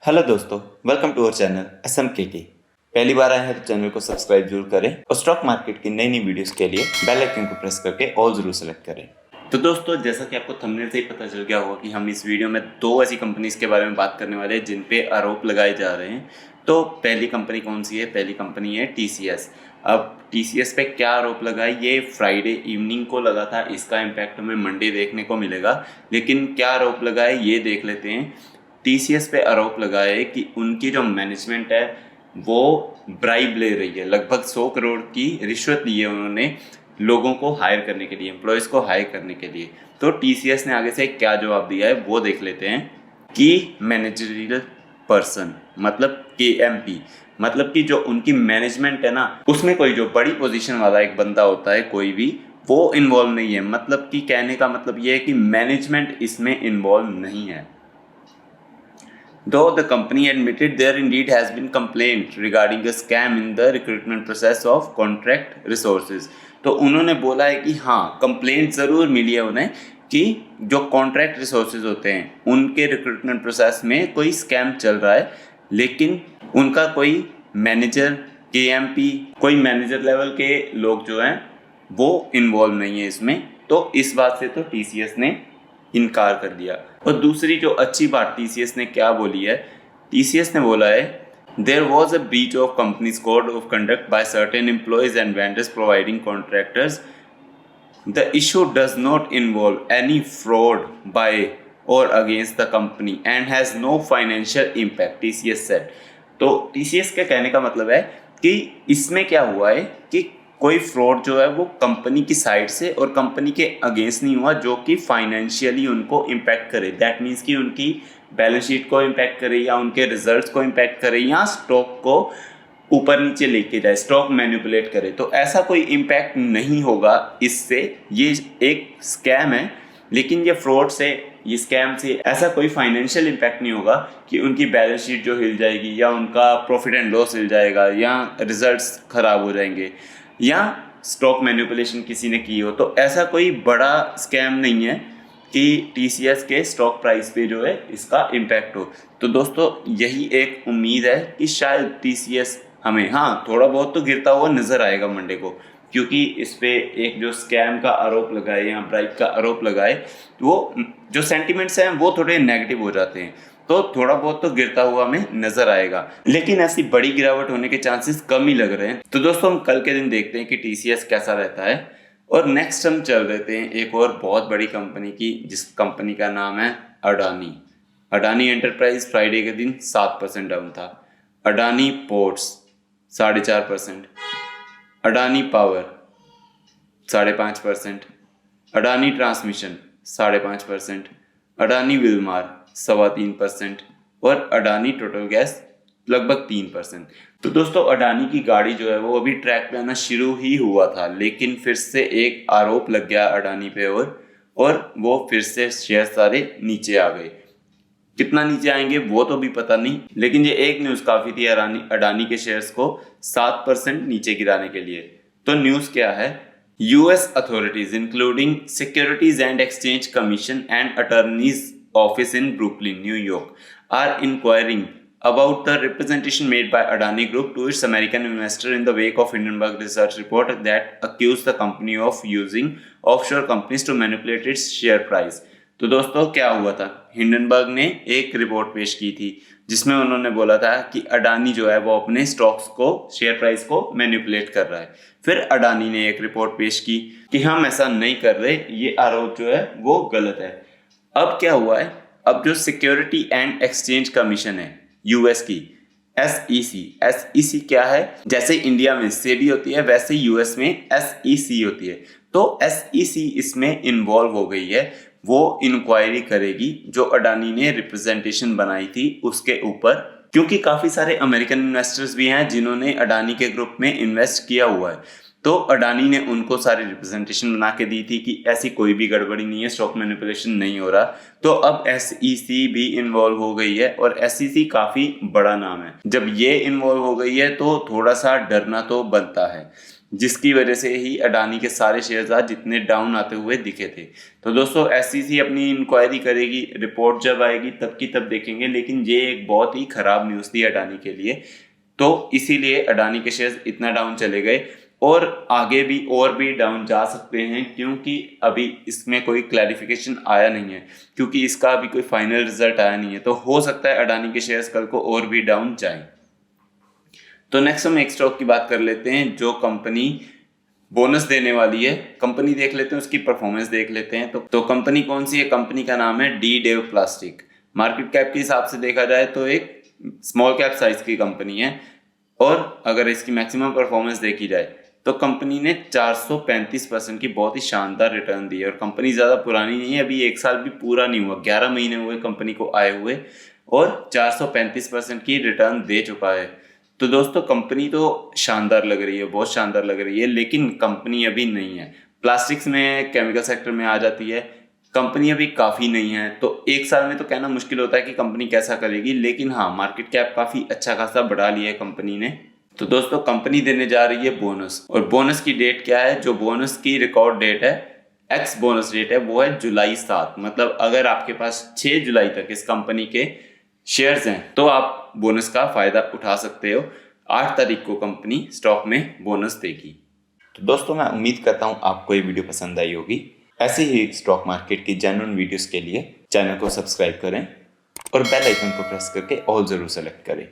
Hello दोस्तों, welcome to our channel SMKK। पहली बार आए हैं तो चैनल को सब्सक्राइब जरूर करें और स्टॉक मार्केट की नई नई वीडियोस के लिए बेल आइकन को प्रेस करके ऑल जरूर सेलेक्ट करें। तो दोस्तों, जैसा कि आपको थंबनेल से ही पता चल गया होगा कि हम इस वीडियो में दो ऐसी कंपनीज के बारे में बात करने वाले हैं जिन पे आरोप लगाए जा रहे हैं। तो पहली कंपनी कौन सी है? पहली कंपनी है TCS। अब TCS पे क्या आरोप लगा है? ये फ्राइडे इवनिंग को लगा था, इसका इम्पैक्ट हमें मंडे देखने को मिलेगा। लेकिन क्या आरोप लगा है ये देख लेते हैं। TCS पे आरोप लगा है कि उनकी जो मैनेजमेंट है वो ब्राइब ले रही है। लगभग 100 करोड़ की रिश्वत ली है उन्होंने लोगों को हायर करने के लिए, एम्प्लॉयज़ को हायर करने के लिए। तो TCS ने आगे से क्या जवाब दिया है वो देख लेते हैं। कि मैनेजरियल पर्सन मतलब KMP, मतलब कि जो उनकी मैनेजमेंट है ना, उसमें कोई जो बड़ी पोजीशन वाला एक बंदा होता है कोई भी, वो इन्वॉल्व नहीं है। मतलब कि कहने का मतलब ये है कि मैनेजमेंट इसमें इन्वॉल्व नहीं है। Though the company admitted there indeed has been complaint regarding a scam in the recruitment process of contract resources, तो उन्होंने बोला है कि हाँ, कंप्लेंट ज़रूर मिली है उन्हें कि जो कॉन्ट्रैक्ट रिसोर्सेज होते हैं उनके रिक्रूटमेंट प्रोसेस में कोई स्कैम चल रहा है, लेकिन उनका कोई मैनेजर KMP, कोई मैनेजर लेवल के लोग जो हैं वो इन्वॉल्व नहीं है इसमें। तो इस बात से तो TCS ने इनकार कर दिया। और दूसरी जो अच्छी बात TCS ने क्या बोली है, TCS ने बोला है there was a breach of companies code of conduct by certain employees and vendors providing contractors. The issue does not involve any fraud by और against the company and has no financial impact, TCS said. तो TCS के कहने का मतलब है कि इसमें क्या हुआ है कि कोई फ्रॉड जो है वो कंपनी की साइड से और कंपनी के अगेंस्ट नहीं हुआ जो कि फाइनेंशियली उनको इम्पैक्ट करे। दैट मीन्स कि उनकी बैलेंस शीट को इम्पैक्ट करे या उनके रिजल्ट्स को इम्पैक्ट करे या स्टॉक को ऊपर नीचे लेके जाए, स्टॉक मैनिपुलेट करे। तो ऐसा कोई इम्पैक्ट नहीं होगा इससे। ये एक स्कैम है, लेकिन ये फ्रॉड से, ये स्कैम से ऐसा कोई फाइनेंशियल इम्पैक्ट नहीं होगा कि उनकी बैलेंस शीट जो हिल जाएगी या उनका प्रॉफिट एंड लॉस हिल जाएगा या रिजल्ट्स खराब हो जाएंगे या स्टॉक मैनिपुलेशन किसी ने की हो। तो ऐसा कोई बड़ा स्कैम नहीं है कि TCS के स्टॉक प्राइस पे जो है इसका इम्पैक्ट हो। तो दोस्तों, यही एक उम्मीद है कि शायद TCS हमें थोड़ा बहुत तो गिरता हुआ नज़र आएगा मंडे को, क्योंकि इस पे एक जो स्कैम का आरोप लगाए या ब्राइब का आरोप लगाए, वो जो सेंटिमेंट्स हैं वो थोड़े नेगेटिव हो जाते हैं। तो थोड़ा बहुत तो गिरता हुआ हमें नजर आएगा, लेकिन ऐसी बड़ी गिरावट होने के चांसेस कम ही लग रहे हैं। तो दोस्तों, हम कल के दिन देखते हैं कि TCS कैसा रहता है। और नेक्स्ट हम चल रहे हैं एक और बहुत बड़ी कंपनी की, जिस कंपनी का नाम है अडानी। अडानी एंटरप्राइज फ्राइडे के दिन 7% डाउन था। Adani ports 4.5%, Adani power 5.5%, Adani transmission 5.5%, Adani Wilmar 3.25% और अडानी टोटल गैस लगभग 3%। तो दोस्तों, अडानी की गाड़ी जो है वो अभी ट्रैक पे आना शुरू ही हुआ था, लेकिन फिर से एक आरोप लग गया अडानी पे और वो फिर से शेयर सारे नीचे आ गए। कितना नीचे आएंगे वो तो भी पता नहीं, लेकिन ये एक न्यूज़ काफ़ी थी अडानी के शेयर्स को 7% नीचे गिराने के लिए। तो न्यूज़ क्या है? US authorities including Securities and Exchange Commission and Attorney's Office in Brooklyn, New York are inquiring about the representation made by Adani Group to its American investor in the wake of Hindenburg research report that accused the company of using offshore companies to manipulate its share price। तो दोस्तों, क्या हुआ था? Hindenburg ने एक report पेश की थी जिसमें उन्होंने बोला था कि अडानी जो है वो अपने स्टॉक्स को, शेयर प्राइस को मैनिपुलेट कर रहा है। फिर अडानी ने एक रिपोर्ट पेश की कि हम ऐसा नहीं कर रहे, ये आरोप जो है वो गलत है। अब क्या हुआ है? अब जो सिक्योरिटी एंड एक्सचेंज कमीशन है US की, SEC क्या है? जैसे इंडिया में सेबी होती है, वैसे US में SEC होती है। तो SEC इसमें इन्वॉल्व हो गई है। वो इंक्वायरी करेगी जो अडानी ने रिप्रेजेंटेशन बनाई थी उसके ऊपर, क्योंकि काफी सारे अमेरिकन इन्वेस्टर्स भी हैं जिन्होंने अडानी के ग्रुप में इन्वेस्ट किया हुआ है। तो अडानी ने उनको सारी रिप्रेजेंटेशन बना के दी थी कि ऐसी कोई भी गड़बड़ी नहीं है, स्टॉक मैनिपुलेशन नहीं हो रहा। तो अब SEC भी इन्वॉल्व हो गई है और SEC काफी बड़ा नाम है। जब ये इन्वॉल्व हो गई है तो थोड़ा सा डरना तो बनता है। जिसकी वजह से ही अडानी के सारे शेयर्स आज जितने डाउन आते हुए दिखे थे। तो दोस्तों एसईसी अपनी इंक्वायरी करेगी, रिपोर्ट जब आएगी तब की तब देखेंगे, लेकिन ये एक बहुत ही खराब न्यूज़ थी अडानी के लिए। तो इसीलिए अडानी के शेयर्स इतना डाउन चले गए और आगे भी और भी डाउन जा सकते हैं, क्योंकि अभी इसमें कोई क्लैरिफिकेशन आया नहीं है, क्योंकि इसका अभी कोई फाइनल रिजल्ट आया नहीं है। तो हो सकता है अडानी के शेयर्स कल को और भी डाउन जाएं। तो नेक्स्ट हम एक स्टॉक की बात कर लेते हैं जो कंपनी बोनस देने वाली है। कंपनी देख लेते हैं, उसकी परफॉर्मेंस देख लेते हैं। तो कंपनी कौन सी है? कंपनी का नाम है D Dev plastic. Market cap के हिसाब से देखा जाए तो एक स्मॉल कैप साइज की कंपनी है, और अगर इसकी मैक्सिमम परफॉर्मेंस देखी जाए तो कंपनी ने 435% की बहुत ही शानदार रिटर्न दी है। और कंपनी ज़्यादा पुरानी नहीं है, अभी 1 साल भी पूरा नहीं हुआ, 11 महीने हुए कंपनी को आए हुए, और 435% की रिटर्न दे चुका है। तो दोस्तों कंपनी तो शानदार लग रही है, बहुत शानदार लग रही है, लेकिन कंपनी अभी नहीं है। प्लास्टिक्स में, केमिकल सेक्टर में आ जाती है, कंपनी अभी काफ़ी नहीं है। तो 1 साल में तो कहना मुश्किल होता है कि कंपनी कैसा करेगी, लेकिन हाँ मार्केट कैप काफ़ी अच्छा खासा बढ़ा लिया है कंपनी ने। तो दोस्तों कंपनी देने जा रही है बोनस, और बोनस की डेट क्या है? जो बोनस की रिकॉर्ड डेट है, एक्स बोनस डेट है, वो है जुलाई 7। मतलब अगर आपके पास 6 जुलाई तक इस कंपनी के शेयर्स हैं तो आप बोनस का फायदा उठा सकते हो। 8 तारीख को कंपनी स्टॉक में बोनस देगी। तो दोस्तों मैं उम्मीद करता हूँ आपको ये वीडियो पसंद आई होगी। ऐसे ही स्टॉक मार्केट की जेन्युइन वीडियोस के लिए चैनल को सब्सक्राइब करें और बेल आइकन को प्रेस करके ऑल जरूर सेलेक्ट करें।